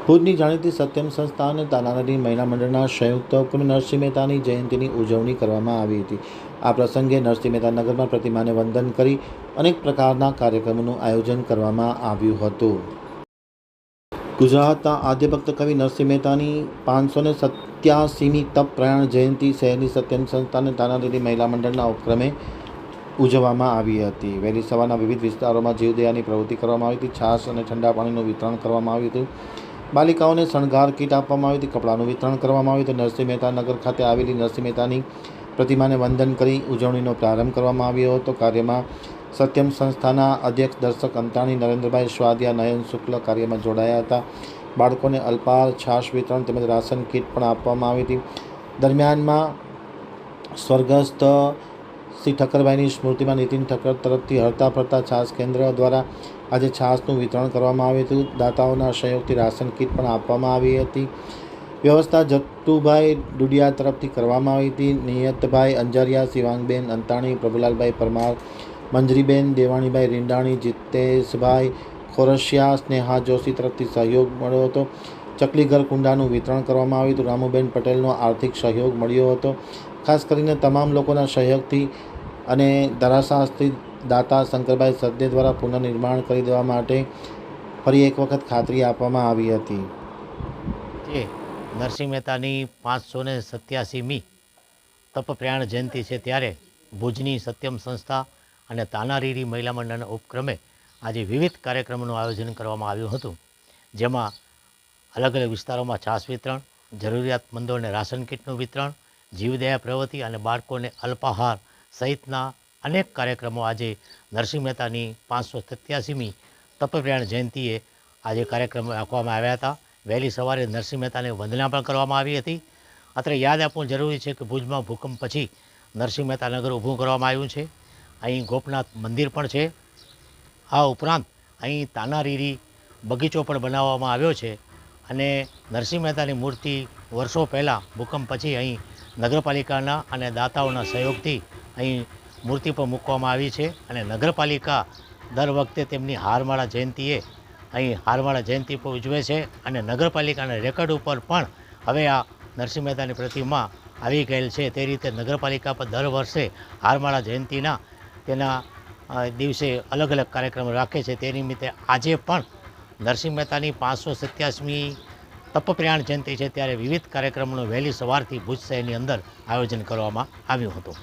ભુજની જાણીતી સત્યમ સંસ્થા અને તાનારીરી મહિલા મંડળના સંયુક્ત ઉપક્રમે નરસિંહ મહેતાની જયંતીની ઉજવણી કરવામાં આવી હતી। આ પ્રસંગે નરસિંહ મહેતા નગરમાં પ્રતિમાને વંદન કરી અનેક પ્રકારના કાર્યક્રમોનું આયોજન કરવામાં આવ્યું હતું। ગુજરાતના આદ્ય ભક્ત કવિ નરસિંહ મહેતાની 587મી તપ પ્રયાણ જયંતિ શહેરની સત્યમ સંસ્થા અને તાનારીરી મહિલા મંડળના ઉપક્રમે ઉજવવામાં આવી હતી। વહેલી સવારના વિવિધ વિસ્તારોમાં જીવદયાની પ્રવૃત્તિ કરવામાં આવી હતી। છાશ અને ઠંડા પાણીનું વિતરણ કરવામાં આવ્યું હતું। બાલિકાઓને શણગાર કીટ આપવામાં આવી હતી। કપડાનું વિતરણ કરવામાં આવ્યું હતું। નરસિંહ મહેતા નગર ખાતે આવેલી નરસિંહ મહેતાની પ્રતિમાને વંદન કરી ઉજવણીનો પ્રારંભ કરવામાં આવ્યો હતો। કાર્યમાં સત્યમ સંસ્થાના અધ્યક્ષ દર્શક અંતાણી, નરેન્દ્રભાઈ સ્વાદિયા, નયન શુક્લ કાર્યમાં જોડાયા હતા। બાળકોને અલ્પાહાર, છાશ વિતરણ તેમજ રાશન કીટ પણ આપવામાં આવી હતી। દરમિયાનમાં સ્વર્ગસ્થ શ્રી ઠક્કરભાઈની સ્મૃતિમાં નીતિન ઠક્કર તરફથી હરતા ફરતા છાશ કેન્દ્ર દ્વારા આજે છાશનું વિતરણ કરવામાં આવ્યું હતું। દાતાઓના સહયોગથી રાશન કીટ પણ આપવામાં આવી હતી। વ્યવસ્થા જટ્ટુભાઈ ડુડિયા તરફથી કરવામાં આવી હતી। નિયતભાઈ અંજારિયા, શિવાંગબેન અંતાણી, પ્રભુલાલભાઈ પરમાર, મંજરીબેન દેવાણીભાઈ રીંડાણી, જીતેશભાઈ ખોરશિયા, સ્નેહા જોશી તરફથી સહયોગ મળ્યો હતો। ચકલીઘર કુંડાનું વિતરણ કરવામાં આવ્યું હતું। રામુબેન પટેલનો આર્થિક સહયોગ મળ્યો હતો। ખાસ કરીને તમામ લોકોના સહયોગથી અને ધારાશાસ્ત્રી દાતા શંકરભાઈ સદે દ્વારા પુનર્નિર્માણ કરી દેવા માટે ફરી એક વખત ખાતરી આપવામાં આવી હતી। જે નરસિંહ મહેતાની 587મી તપ પ્રયાણ જયંતિ છે ત્યારે ભુજની સત્યમ સંસ્થા અને તાનારીરી મહિલા મંડળના ઉપક્રમે આજે વિવિધ કાર્યક્રમોનું આયોજન કરવામાં આવ્યું હતું। જેમાં અલગ અલગ વિસ્તારોમાં છાશ વિતરણ, જરૂરિયાતમંદોને રાશન કીટનું વિતરણ, જીવદયા પ્રવૃત્તિ અને બાળકોને અલ્પાહાર સહિતના અનેક કાર્યક્રમો આજે નરસિંહ મહેતાની 587મી તપપ્રયાણ જયંતિએ આજે કાર્યક્રમો રાખવામાં આવ્યા હતા। વહેલી સવારે નરસિંહ મહેતાને વંદના પણ કરવામાં આવી હતી। અત્રે યાદ આપવું જરૂરી છે કે ભુજમાં ભૂકંપ પછી નરસિંહ મહેતા નગર ઊભું કરવામાં આવ્યું છે। અહીં ગોપનાથ મંદિર પણ છે। આ ઉપરાંત અહીં તાનારીરી બગીચો પણ બનાવવામાં આવ્યો છે અને નરસિંહ મહેતાની મૂર્તિ વર્ષો પહેલાં ભૂકંપ પછી અહીં નગરપાલિકાના અને દાતાઓના સહયોગથી અહીં મૂર્તિ પણ મૂકવામાં આવી છે અને નગરપાલિકા દર વખતે તેમની હારમાળા જયંતિએ અહીં હારમાળા જયંતિ પણ ઉજવે છે અને નગરપાલિકાના રેકર્ડ ઉપર પણ હવે આ નરસિંહ મહેતાની પ્રતિમા આવી ગયેલ છે। તે રીતે નગરપાલિકા પર દર વર્ષે હારમાળા જયંતિના તેના દિવસે અલગ અલગ કાર્યક્રમો રાખે છે। તે નિમિત્તે આજે પણ નરસિંહ મહેતાની 587મી તપપ્રયાણ જયંતિ છે ત્યારે વિવિધ કાર્યક્રમોનું વહેલી સવારથી ભુજ શહેરની અંદર આયોજન કરવામાં આવ્યું હતું।